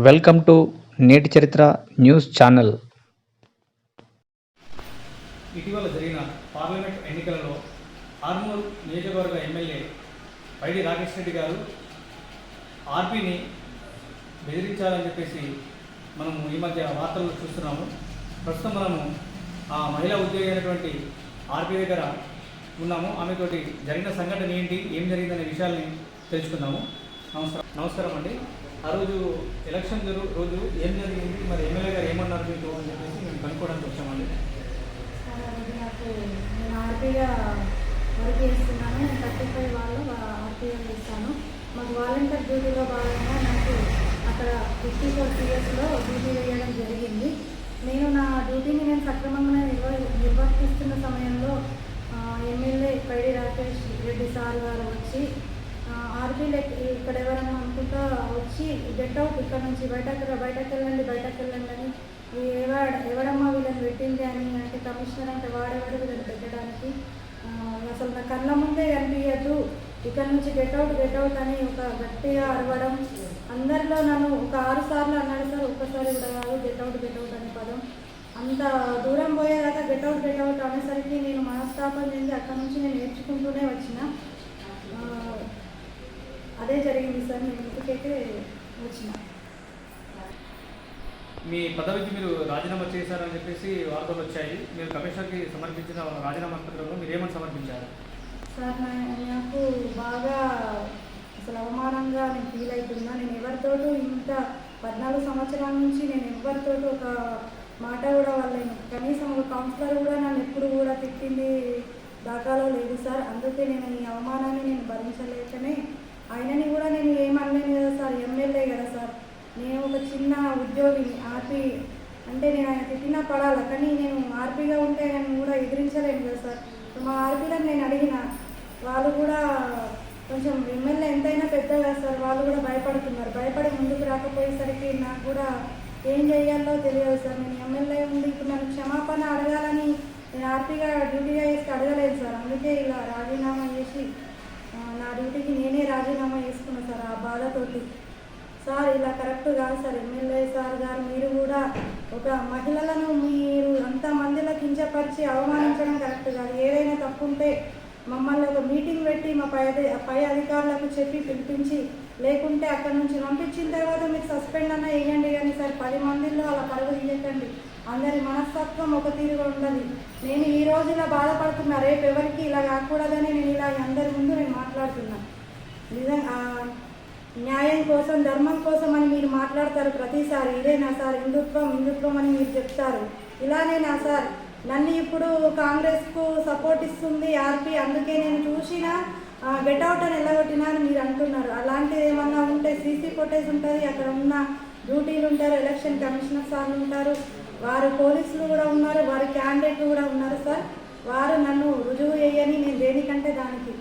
Welcome to నేటి చరిత్ర news channel. ఇటీవల జరిగిన పార్లమెంట్ ఎన్నికలలో ఆర్మూర్ నియోజకవర్గ ఎమ్మెల్యే పైడి రాకేష్ రెడ్డి గారు ఆర్పీని బెదిరించాలని చెప్పేసి మనము ఈ మధ్య వార్తలు చూస్తున్నాము. ప్రస్తుతం మనము ఆ మహిళా ఉద్యోగి అయినటువంటి ఆర్పీ దగ్గర ఉన్నాము. ఆమెతోటి జరిగిన సంఘటన ఏంటి, ఏం జరిగిందనే విషయాల్ని తెలుసుకుందాము. నమస్కారం అండి. ఆ రోజు ఎలక్షన్ రోజు ఏం జరిగింది, మరి ఎమ్మెల్యే గారు ఏమన్నారు మీకు అని చెప్పేసి మేము కనుక్కోవడానికి వచ్చామండి. నాకు నేను ఆర్పీగా వర్క్ చేస్తున్నాను. నేను 35 వాళ్ళు ఆర్పీగా చేస్తాను. మాకు వాలంటీర్ డ్యూటీలో భాగంగా నాకు అక్కడ 54 CSలో డ్యూటీ వేయడం జరిగింది. నేను నా డ్యూటీని సక్రమంగా నిర్వర్తిస్తున్న సమయంలో ఎమ్మెల్యే పైడి రాకేష్ రెడ్డి సార్ గారు వచ్చి ఆర్పీలు ఇక్కడ ఎవరైనా అనుకుంటా వచ్చి గెట్ అవుట్, ఇక్కడ నుంచి బయటకు వెళ్ళండి అని ఎవడమ్మా వీళ్ళని పెట్టింది అని అంటే కమిషనర్ అంటే వాడేవాడు వీళ్ళని పెట్టడానికి అసలు నా కళ్ళ ముందే కనిపించద్దు, ఇక్కడ నుంచి గెట్ అవుట్ అని ఒక గట్టిగా అరవడం, అందరిలో నన్ను ఒక 6 సార్లు అన్నాడు సార్. ఒక్కసారి కూడా కాదు గెట్ అవుట్ అనే పదం. అంత దూరం పోయేదాకా గెట్ అవుట్ అనేసరికి నేను మనస్తాపం చెంది అక్కడ నుంచి నేను నేర్చుకుంటూనే వచ్చిన. అదే జరిగింది సార్. నేను ఇంటికైతే వచ్చిన. మీ పదవికి మీరు రాజీనామా చేశారని చెప్పేసి వార్తలు వచ్చాయి. మీరు కమిషనర్కి సమర్పించిన రాజీనామా పత్రంలో మీరు ఏమని సమర్పించారు? సార్ నాకు బాగా అసలు అవమానంగా నేను ఫీల్ అవుతున్నా. నేను ఎవరితోటూ ఇంత 14 సంవత్సరాల నుంచి నేను ఎవరితోటూ ఒక మాట కూడా వాళ్ళని కనీసం ఒక కౌన్సిలర్ కూడా నన్ను ఎప్పుడు కూడా తిట్టింది దాఖలో లేదు సార్. అందుకే నేను ఈ అవమానాన్ని నేను భరించలేకనే ఆయనని కూడా నేను ఏమనలేను కదా సార్, ఎమ్మెల్యే కదా సార్, నేను ఒక చిన్న ఉద్యోగిని. ఆర్పీ అంటే నేను ఆయన తిట్టినా పడాలి, కానీ నేను ఆర్పీగా ఉంటే నేను కూడా ఎదిరించలేను కదా సార్. మా ఆర్పీలను నేను అడిగిన వాళ్ళు కూడా కొంచెం ఎమ్మెల్యే ఎంతైనా పెద్ద కదా సార్, వాళ్ళు కూడా భయపడుతున్నారు. భయపడి ముందుకు రాకపోయేసరికి నాకు కూడా ఏం చేయాలో తెలియదు సార్. నేను ఎమ్మెల్యే ఉండి ఇప్పుడు నన్ను క్షమాపణ అడగాలని నేను ఆర్పీగా డ్యూటీగా చేసి అడగలేదు సార్. అందుకే ఇలా రాజీనామా చేసి నా డ్యూటీకి నేనే రాజీనామా చేసుకున్నా సార్ ఆ బాధతోటి. సార్ ఇలా కరెక్ట్ కాదు సార్. ఎమ్మెల్యే సార్ గారు మీరు కూడా ఒక మహిళలను మీరు అంతమందిలో కించపరిచి అవమానించడం కరెక్ట్ కాదు. ఏదైనా తప్పు ఉంటే మమ్మల్ని ఒక మీటింగ్ పెట్టి మా పై అధికారులకు చెప్పి పిలిపించి, లేకుంటే అక్కడ నుంచి పంపించిన తర్వాత మీరు సస్పెండ్ అన్నా వేయండి, కానీ సార్ 10 మందిలో అలా పరుగు తీయకండి. అందరి మనస్తత్వం ఒక తీరుగా ఉండదు. నేను ఈ రోజు ఇలా బాధపడుతున్నా, రేపు ఎవరికి ఇలా కాకూడదని నేను ఇలా అందరి ముందు నేను మాట్లాడుతున్నా. నిజంగా న్యాయం కోసం ధర్మం కోసం అని మీరు మాట్లాడతారు ప్రతిసారి. ఇదేనా సార్ హిందుత్వం అని మీరు చెప్తారు. ఇలానేనా సార్ నన్ను ఇప్పుడు కాంగ్రెస్కు సపోర్ట్ ఇస్తుంది ఆర్పీ, అందుకే నేను చూసిన గెట్ అవుట్ అని ఎల్లగొట్టినా అని మీరు అంటున్నారు. అలాంటిది ఏమన్నా ఉంటే సీసీ ఫుటేజ్ ఉంటుంది, అక్కడ ఉన్న డ్యూటీలు ఉంటారు, ఎలక్షన్ కమిషనర్ సార్లు ఉంటారు, వారు పోలీసులు కూడా ఉన్నారు, వారి క్యాండిడేట్లు కూడా ఉన్నారు సార్. వారు నన్ను రుజువు చేయని నేను దేనికంటే దానికి.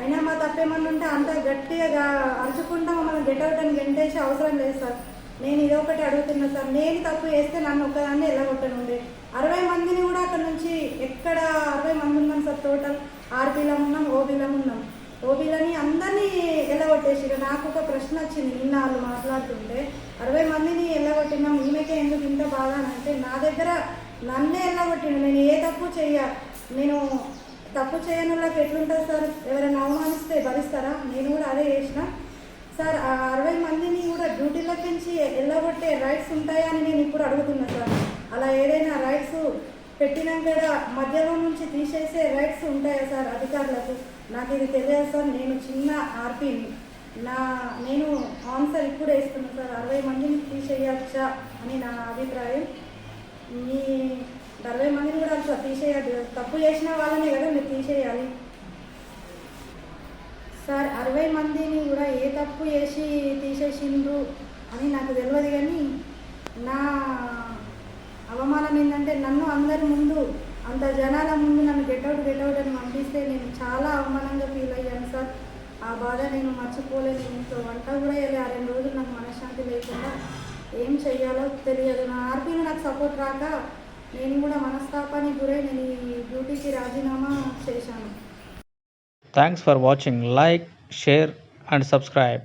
అయినా మా తప్పేమన్నా ఉంటే అంత గట్టిగా అరుచుకుంటా మమ్మల్ని గెట్ అవుట్ అని గెంటేసి అవసరం లేదు సార్. నేను ఇదొకటి అడుగుతున్నా సార్. నేను తప్పు చేస్తే నన్ను ఒక్కదాన్ని ఎల్లగొట్టనుండే 60 మందిని కూడా అక్కడ నుంచి ఎక్కడ 60 మంది ఉన్నాం సార్. టోటల్ ఆర్పీలో ఉన్నాం, ఓబీలో ఉన్నాం. ఓబీలని అందరినీ ఎల్లగొట్టేసి నాకు ఒక ప్రశ్న వచ్చింది నిన్న వాళ్ళు మాట్లాడుతుంటే. 60 మందిని ఎల్లగొట్టినాం, ఈమెకే ఎందుకు ఇంత బాధ అంటే నా దగ్గర నన్నే ఎల్లగొట్టిండు. నేను ఏ తప్పు నేను తప్పు చేయని వాళ్ళకి ఎట్లుంటుంది సార్? ఎవరైనా అవమానిస్తే భరిస్తారా? నేను కూడా అదే చేసిన సార్. ఆ 60 మందిని కూడా డ్యూటీలోకి నుంచి ఎల్లగొట్టే రైట్స్ ఉంటాయా అని నేను ఇప్పుడు అడుగుతున్నా సార్. అలా ఏదైనా రైట్స్ పెట్టినాక మధ్యలో నుంచి తీసేసే రైట్స్ ఉంటాయా సార్ అధికారులకు? నాకు ఇది తెలియదు సార్. నేను చిన్న ఆర్పీని. నేను ఆన్సర్ ఇప్పుడు వేస్తున్నాను సార్. 60 మందిని తీసేయచ్చా అని నా అభిప్రాయం. మీ 60 మందిని కూడా సార్ తీసేయాలి. తప్పు చేసిన వాళ్ళనే కదా మీరు తీసేయాలి సార్. 60 మందిని కూడా ఏ తప్పు చేసి తీసేసిండ్రు అని నాకు తెలియదు, కానీ నా అవమానం ఏంటంటే నన్ను అందరి ముందు అంత జనాల ముందు నన్ను గెట్ అవుట్ అని పంపిస్తే నేను చాలా అవమానంగా ఫీల్ అయ్యాను సార్. ఆ బాధ నేను మర్చిపోలేను. ఇంట్లో వంట కూడా వెళ్ళి ఆ 2 రోజులు నాకు మనశ్శాంతి లేకుండా ఏం చెయ్యాలో తెలియదు. నా ఆర్పీని నాకు సపోర్ట్ రాక నేను కూడా మనస్తాపానికి గురై నేను ఈ డ్యూటీకి రాజీనామా చేశాను. Thanks for watching. Like, share and subscribe.